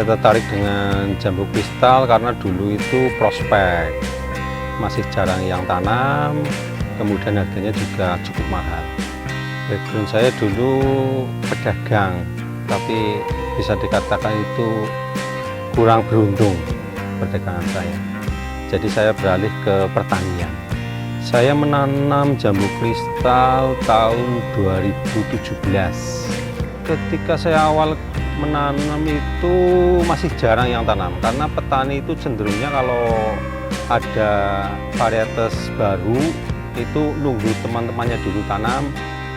saya tertarik dengan jambu kristal karena dulu itu prospek, masih jarang yang tanam, kemudian harganya juga cukup mahal. Background saya dulu pedagang, tapi bisa dikatakan itu kurang beruntung perdagangan saya. Jadi saya beralih ke pertanian. Saya menanam jambu kristal tahun 2017. Ketika saya awal menanam itu masih jarang yang tanam, karena petani itu cenderungnya kalau ada varietas baru itu nunggu teman-temannya dulu tanam,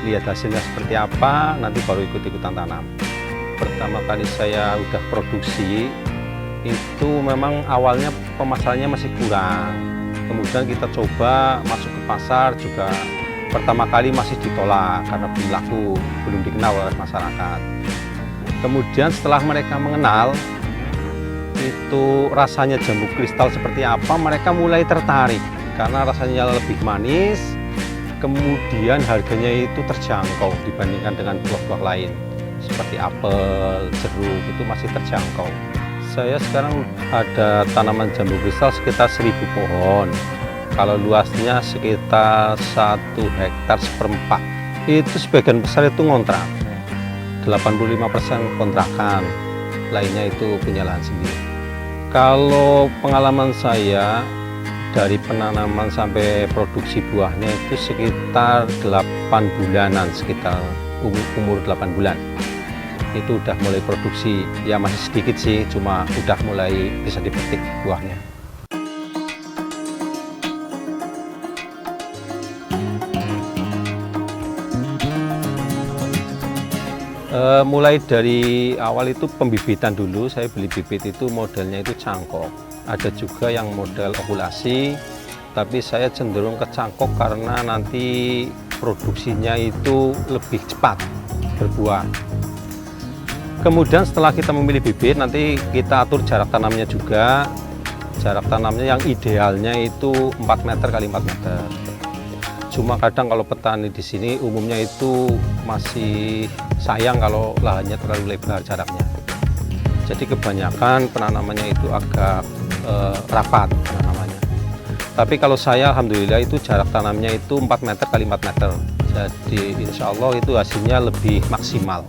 lihat hasilnya seperti apa, nanti baru ikut-ikutan tanam. Pertama kali saya udah produksi itu memang awalnya pemasarannya masih kurang, kemudian kita coba masuk ke pasar juga pertama kali masih ditolak karena belum laku, belum dikenal oleh masyarakat. Kemudian setelah mereka mengenal itu rasanya jambu kristal seperti apa, mereka mulai tertarik karena rasanya lebih manis, kemudian harganya itu terjangkau dibandingkan dengan buah-buah lain seperti apel, jeruk, itu masih terjangkau. Saya sekarang ada tanaman jambu kristal sekitar 1000 pohon. Kalau luasnya sekitar 1 hektar seperempat. Itu sebagian besar itu ngontrak. 85% kontrakan, lainnya itu punya lahan sendiri. Kalau pengalaman saya dari penanaman sampai produksi buahnya itu sekitar 8 bulanan, sekitar umur 8 bulan. Itu udah mulai produksi, ya masih sedikit sih, cuma udah mulai bisa dipetik buahnya. Mulai dari awal itu pembibitan dulu, saya beli bibit itu modelnya itu cangkok. Ada juga yang model okulasi, tapi saya cenderung ke cangkok karena nanti produksinya itu lebih cepat berbuah. Kemudian setelah kita memilih bibit, nanti kita atur jarak tanamnya juga. Jarak tanamnya yang idealnya itu 4 meter kali 4 meter. Cuma kadang kalau petani di sini umumnya itu masih sayang kalau lahannya terlalu lebar jaraknya. Jadi kebanyakan penanamannya itu agak rapat penanamannya. Tapi kalau saya alhamdulillah itu jarak tanamnya itu 4 meter kali 4 meter. Jadi insya Allah itu hasilnya lebih maksimal.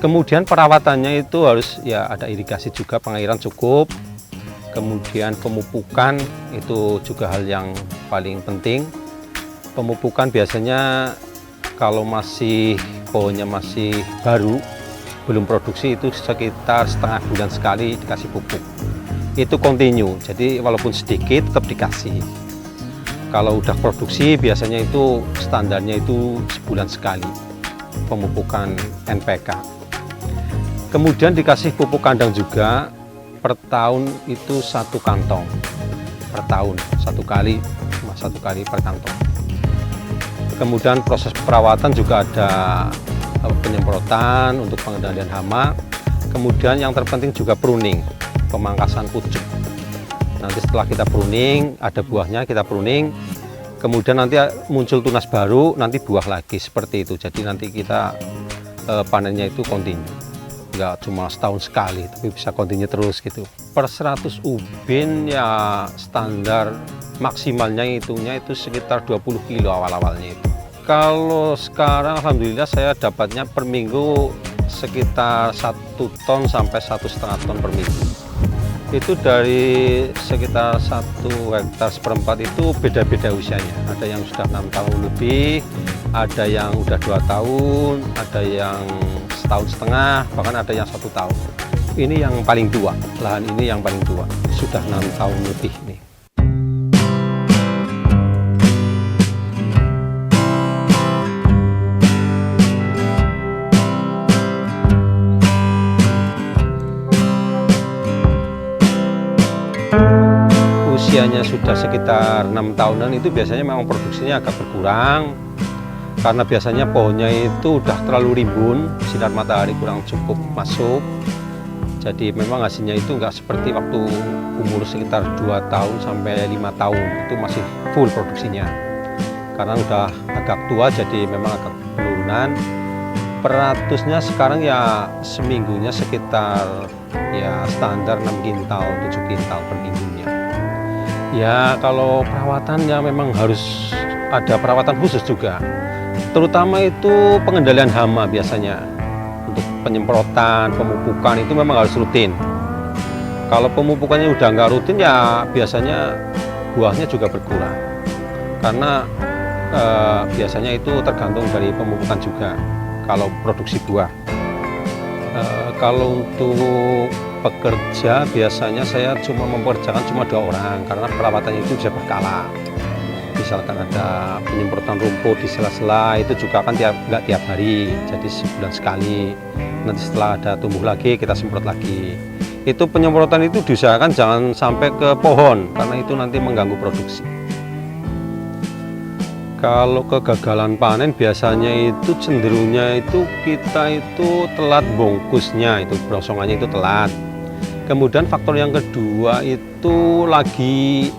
Kemudian perawatannya itu harus ya ada irigasi juga, pengairan cukup. Kemudian pemupukan itu juga hal yang paling penting. Pemupukan biasanya kalau masih pohonnya masih baru, belum produksi, itu sekitar setengah bulan sekali dikasih pupuk. Itu kontinu, jadi walaupun sedikit tetap dikasih. Kalau udah produksi biasanya itu standarnya itu sebulan sekali pemupukan NPK. Kemudian dikasih pupuk kandang juga. Per tahun itu 1 kantong per tahun, 1 kali, cuma 1 kali per kantong. Kemudian proses perawatan juga ada penyemprotan untuk pengendalian hama. Kemudian yang terpenting juga pruning, pemangkasan pucuk. Nanti setelah kita pruning, ada buahnya kita pruning, kemudian nanti muncul tunas baru, nanti buah lagi seperti itu. Jadi nanti kita panennya itu kontinu. Nggak cuma setahun sekali, tapi bisa kontinu terus gitu. Per 100 ubin ya standar maksimalnya itunya itu sekitar 20 kilo awal-awalnya itu. Kalau sekarang alhamdulillah saya dapatnya per minggu sekitar 1 ton sampai 1,5 ton per minggu. Itu dari sekitar 1 hektar seperempat itu beda-beda usianya. Ada yang sudah 6 tahun lebih, ada yang udah 2 tahun, ada yang 1,5 tahun, bahkan ada yang 1 tahun. Ini yang paling tua, lahan ini yang paling tua, sudah 6 tahun lebih nih. Usianya sudah sekitar 6 tahunan itu biasanya memang produksinya agak berkurang karena biasanya pohonnya itu udah terlalu rimbun, sinar matahari kurang cukup masuk. Jadi memang hasilnya itu nggak seperti waktu umur sekitar 2 tahun sampai 5 tahun itu masih full produksinya. Karena udah agak tua jadi memang agak penurunan. Per ratusnya sekarang ya seminggunya sekitar ya standar 6 kintal, 7 kintal per minggunya. Ya kalau perawatannya memang harus ada perawatan khusus juga. Terutama itu pengendalian hama biasanya. Untuk penyemprotan, pemupukan itu memang harus rutin. Kalau pemupukannya udah nggak rutin ya biasanya buahnya juga berkurang. Karena biasanya itu tergantung dari pemupukan juga. Kalau produksi buah, kalau untuk pekerja biasanya saya cuma mempekerjakan cuma 2 orang karena perawatannya itu bisa berkala. Misalkan ada penyemprotan rumput di sela-sela itu juga kan nggak tiap hari, jadi sebulan sekali. Nanti setelah ada tumbuh lagi kita semprot lagi. Itu penyemprotan itu diusahakan jangan sampai ke pohon karena itu nanti mengganggu produksi. Kalau kegagalan panen biasanya itu cenderungnya itu kita itu telat bungkusnya, itu brongsongannya itu telat. Kemudian faktor yang kedua itu lagi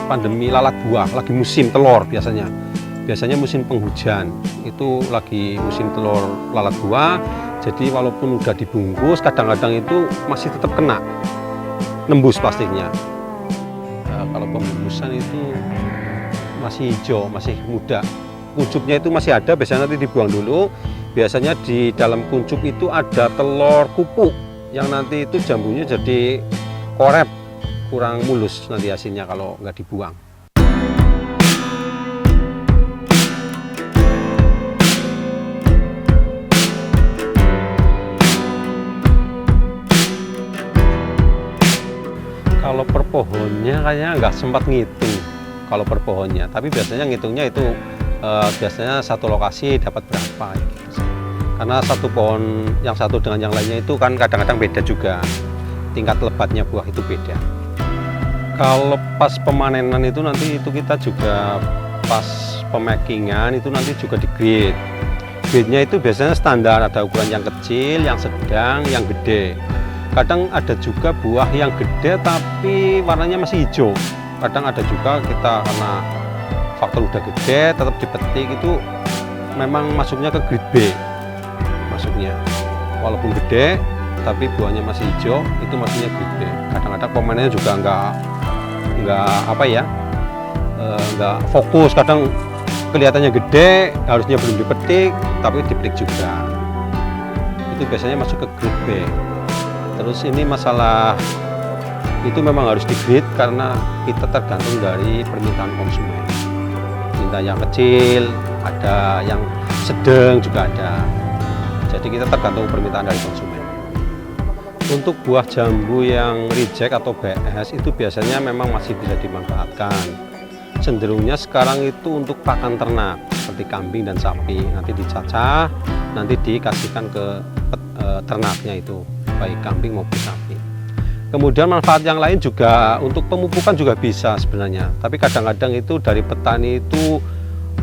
pandemi lalat buah, lagi musim telur biasanya. Biasanya musim penghujan, itu lagi musim telur lalat buah. Jadi walaupun udah dibungkus, kadang-kadang itu masih tetap kena, nembus plastiknya. Kalau pembungkusan itu masih hijau, masih muda, kuncupnya itu masih ada, biasanya nanti dibuang dulu. Biasanya di dalam kuncup itu ada telur kupu yang nanti itu jambunya jadi korep, kurang mulus nanti hasilnya kalau nggak dibuang. Kalau per pohonnya kayaknya nggak sempat ngitung kalau per pohonnya, tapi biasanya ngitungnya itu biasanya satu lokasi dapat berapa gitu. Karena satu pohon yang satu dengan yang lainnya itu kan kadang-kadang beda juga, tingkat lebatnya buah itu beda. Kalau pas pemanenan itu nanti itu kita juga pas pemakingan itu nanti juga di grade. Grade-nya itu biasanya standar, ada ukuran yang kecil, yang sedang, yang gede. Kadang ada juga buah yang gede tapi warnanya masih hijau. Kadang ada juga kita karena faktor udah gede tetap dipetik itu memang masuknya ke grade B masuknya. Walaupun gede tapi buahnya masih hijau itu masuknya grade B. Kadang-kadang pemanennya juga nggak fokus. Kadang kelihatannya gede harusnya belum dipetik tapi dipetik juga. Itu biasanya masuk ke grade B. Terus ini masalah itu memang harus di-grade karena kita tergantung dari permintaan konsumen. Minta yang kecil, ada yang sedang juga ada. Jadi kita tergantung permintaan dari konsumen. Untuk buah jambu yang reject atau BS itu biasanya memang masih bisa dimanfaatkan. Cenderungnya sekarang itu untuk pakan ternak seperti kambing dan sapi. Nanti dicacah, nanti dikasihkan ke ternaknya itu, baik kambing maupun sapi. Kemudian manfaat yang lain juga untuk pemupukan juga bisa sebenarnya. Tapi kadang-kadang itu dari petani itu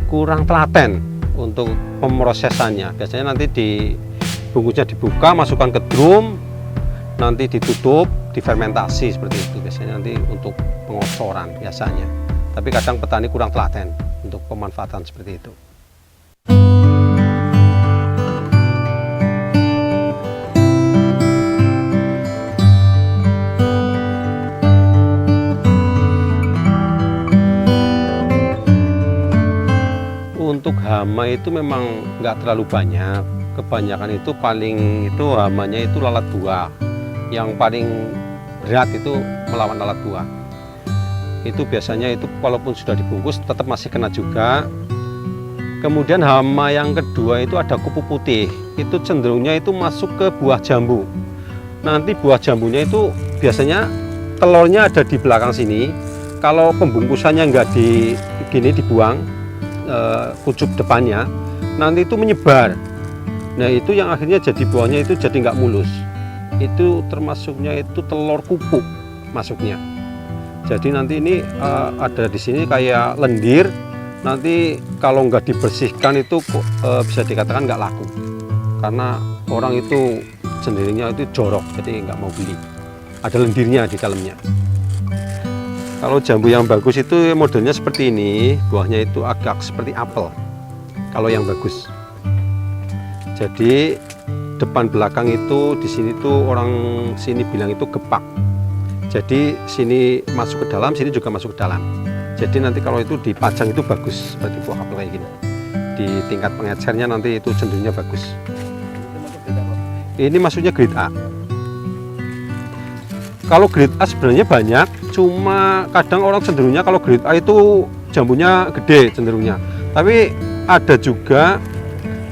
kurang telaten untuk pemrosesannya. Biasanya nanti bungkusnya dibuka, masukkan ke drum, nanti ditutup, difermentasi seperti itu. Biasanya nanti untuk pengocoran biasanya. Tapi kadang petani kurang telaten untuk pemanfaatan seperti itu. Untuk hama itu memang nggak terlalu banyak. Kebanyakan itu hamanya itu lalat buah. Yang paling berat itu melawan lalat buah. Itu biasanya itu walaupun sudah dibungkus tetap masih kena juga. Kemudian hama yang kedua itu ada kupu putih. Itu cenderungnya itu masuk ke buah jambu. Nanti buah jambunya itu biasanya telurnya ada di belakang sini. Kalau pembungkusannya nggak dibuang, kuncup depannya nanti itu menyebar. Nah itu yang akhirnya jadi buahnya itu jadi nggak mulus. Itu termasuknya itu telur kupu masuknya. Jadi nanti ini ada di sini kayak lendir. Nanti kalau nggak dibersihkan itu bisa dikatakan nggak laku. Karena orang itu sendirinya itu jorok, jadi nggak mau beli. Ada lendirnya di dalamnya. Kalau jambu yang bagus itu modelnya seperti ini, buahnya itu agak seperti apel. Kalau yang bagus. Jadi depan belakang itu di sini tuh orang sini bilang itu gepak. Jadi sini masuk ke dalam, sini juga masuk ke dalam. Jadi nanti kalau itu dipajang itu bagus seperti buah apel kayak gini. Di tingkat pengecernya nanti itu cenderungnya bagus. Ini maksudnya grade A. Kalau grade A sebenarnya banyak, cuma kadang orang cenderungnya kalau grade A itu jambunya gede cenderungnya. Tapi ada juga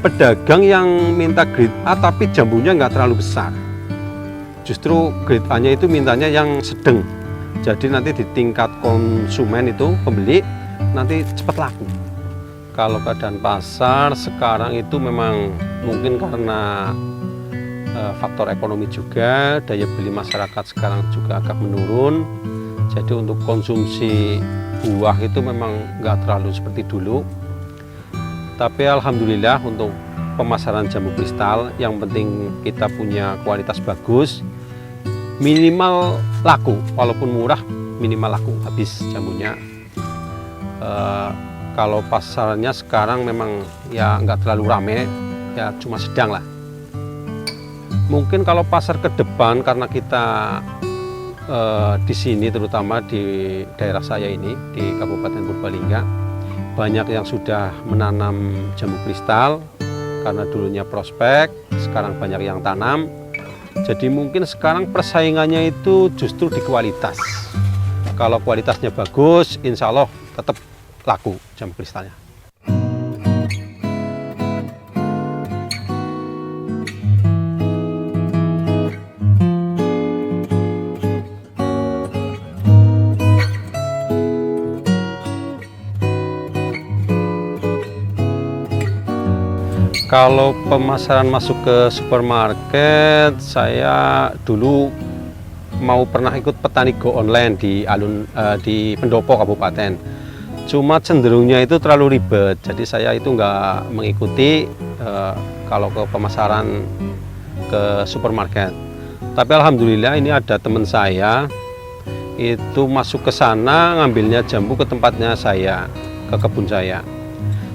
pedagang yang minta grade A tapi jambunya nggak terlalu besar. Justru grade A-nya itu mintanya yang sedang. Jadi nanti di tingkat konsumen itu pembeli nanti cepat laku. Kalau keadaan pasar sekarang itu memang mungkin karena faktor ekonomi juga, daya beli masyarakat sekarang juga agak menurun. Jadi untuk konsumsi buah itu memang nggak terlalu seperti dulu. Tapi alhamdulillah untuk pemasaran jambu kristal yang penting kita punya kualitas bagus, minimal laku, walaupun murah minimal laku habis jambunya. Kalau pasarnya sekarang memang ya nggak terlalu rame, ya cuma sedang lah. Mungkin kalau pasar ke depan karena kita di sini terutama di daerah saya ini di Kabupaten Purbalingga banyak yang sudah menanam jambu kristal karena dulunya prospek, sekarang banyak yang tanam. Jadi mungkin sekarang persaingannya itu justru di kualitas. Kalau kualitasnya bagus, insya Allah tetap laku jambu kristalnya. Kalau pemasaran masuk ke supermarket, saya dulu mau pernah ikut petani go online di di Pendopo Kabupaten. Cuma cenderungnya itu terlalu ribet, jadi saya itu nggak mengikuti kalau ke pemasaran ke supermarket. Tapi alhamdulillah ini ada teman saya itu masuk ke sana ngambilnya jambu ke tempatnya saya, ke kebun saya.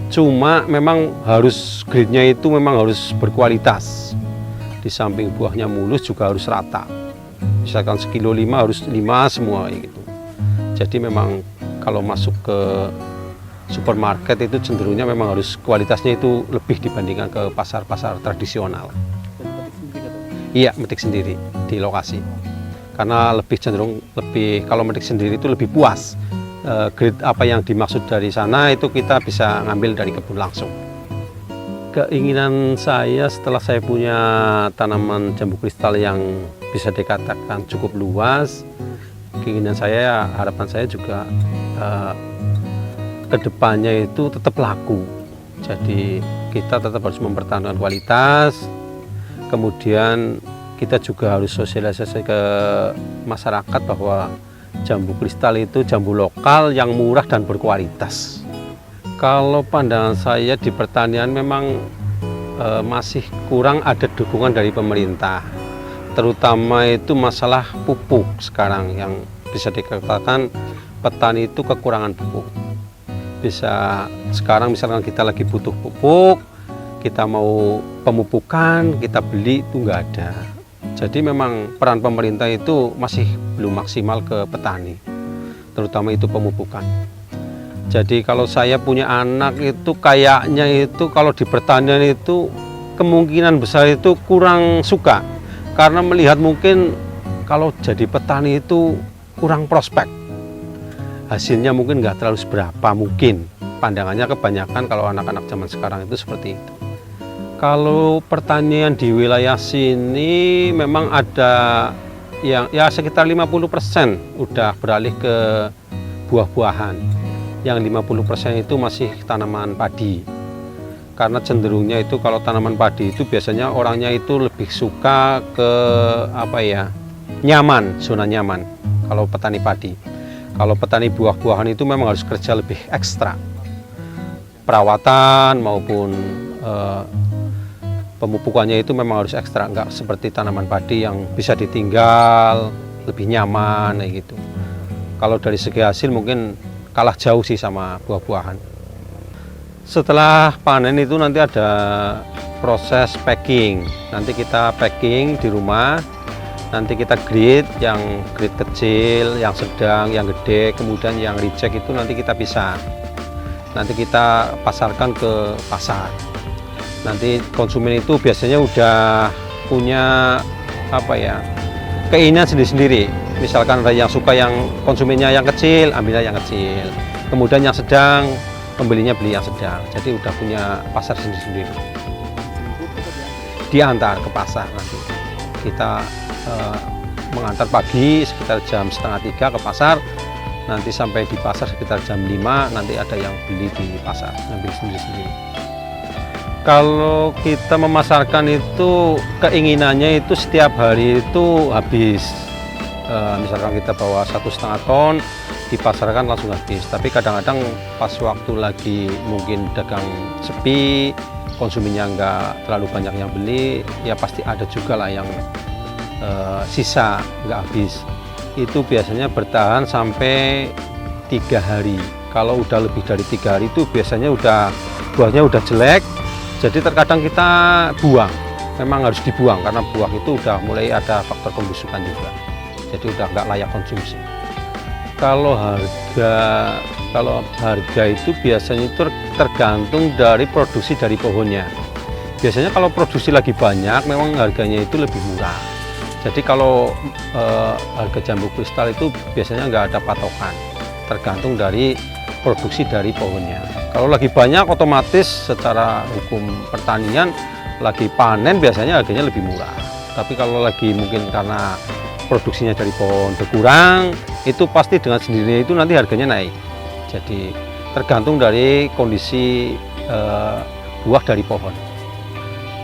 Cuma memang harus grade-nya itu memang harus berkualitas. Di samping buahnya mulus juga harus rata. Misalkan sekilo 5 harus 5 semua gitu. Jadi memang kalau masuk ke supermarket itu cenderungnya memang harus kualitasnya itu lebih dibandingkan ke pasar-pasar tradisional. Iya, metik sendiri di lokasi. Karena lebih cenderung kalau metik sendiri itu lebih puas. Grade apa yang dimaksud dari sana itu kita bisa ngambil dari kebun langsung. Keinginan saya setelah saya punya tanaman jambu kristal yang bisa dikatakan cukup luas, keinginan saya, harapan saya juga kedepannya itu tetap laku. Jadi kita tetap harus mempertahankan kualitas, kemudian kita juga harus sosialisasi ke masyarakat bahwa jambu kristal itu jambu lokal yang murah dan berkualitas. Kalau pandangan saya di pertanian memang masih kurang ada dukungan dari pemerintah. Terutama itu masalah pupuk sekarang yang bisa dikatakan petani itu kekurangan pupuk. Bisa sekarang misalkan kita lagi butuh pupuk, kita mau pemupukan, kita beli itu nggak ada. Jadi memang peran pemerintah itu masih belum maksimal ke petani, terutama itu pemupukan. Jadi kalau saya punya anak itu kayaknya itu kalau di pertanian itu kemungkinan besar itu kurang suka. Karena melihat mungkin kalau jadi petani itu kurang prospek. Hasilnya mungkin nggak terlalu seberapa mungkin. Pandangannya kebanyakan kalau anak-anak zaman sekarang itu seperti itu. Kalau pertanian di wilayah sini memang ada yang ya sekitar 50% udah beralih ke buah-buahan. Yang 50% itu masih tanaman padi. Karena cenderungnya itu kalau tanaman padi itu biasanya orangnya itu lebih suka ke nyaman, zona nyaman kalau petani padi. Kalau petani buah-buahan itu memang harus kerja lebih ekstra. Perawatan maupun pemupukannya itu memang harus ekstra, nggak seperti tanaman padi yang bisa ditinggal, lebih nyaman kayak gitu. Kalau dari segi hasil mungkin kalah jauh sih sama buah-buahan. Setelah panen itu nanti ada proses packing. Nanti kita packing di rumah, nanti kita grade, yang grade kecil, yang sedang, yang gede, kemudian yang reject itu nanti kita pisah. Nanti kita pasarkan ke pasar. Nanti konsumen itu biasanya udah punya keinginan sendiri-sendiri. Misalkan ada yang suka yang konsumennya yang kecil, ambilnya yang kecil. Kemudian yang sedang, pembelinya beli yang sedang. Jadi udah punya pasar sendiri-sendiri. Diantar ke pasar nanti. Kita mengantar pagi sekitar jam 2:30 ke pasar. Nanti sampai di pasar sekitar jam 5, nanti ada yang beli di pasar, ngambil sendiri-sendiri. Kalau kita memasarkan itu keinginannya itu setiap hari itu habis. Misalkan kita bawa 1,5 ton, dipasarkan langsung habis. Tapi kadang-kadang pas waktu lagi mungkin dagang sepi, konsumennya nggak terlalu banyak yang beli, ya pasti ada juga lah yang sisa nggak habis. Itu biasanya bertahan sampai 3 hari. Kalau udah lebih dari 3 hari itu biasanya buahnya udah jelek, jadi terkadang kita buang. Memang harus dibuang karena buah itu udah mulai ada faktor pembusukan juga. Jadi udah nggak layak konsumsi. Kalau harga itu biasanya itu tergantung dari produksi dari pohonnya. Biasanya kalau produksi lagi banyak, memang harganya itu lebih murah. Jadi kalau harga jambu kristal itu biasanya nggak ada patokan, tergantung dari produksi dari pohonnya. Kalau lagi banyak, otomatis secara hukum pertanian lagi panen biasanya harganya lebih murah. Tapi kalau lagi mungkin karena produksinya dari pohon berkurang, itu pasti dengan sendirinya itu nanti harganya naik. Jadi tergantung dari kondisi buah dari pohon.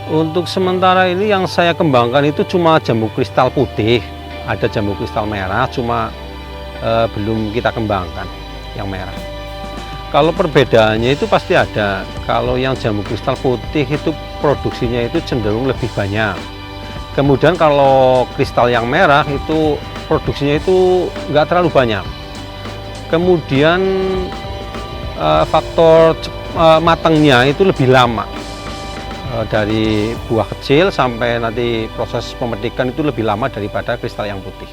Untuk sementara ini yang saya kembangkan itu cuma jambu kristal putih, ada jambu kristal merah, cuma belum kita kembangkan yang merah. Kalau perbedaannya itu pasti ada. Kalau yang jambu kristal putih itu produksinya itu cenderung lebih banyak. Kemudian kalau kristal yang merah itu produksinya itu nggak terlalu banyak. Kemudian faktor matangnya itu lebih lama. Dari buah kecil sampai nanti proses pemetikan itu lebih lama daripada kristal yang putih.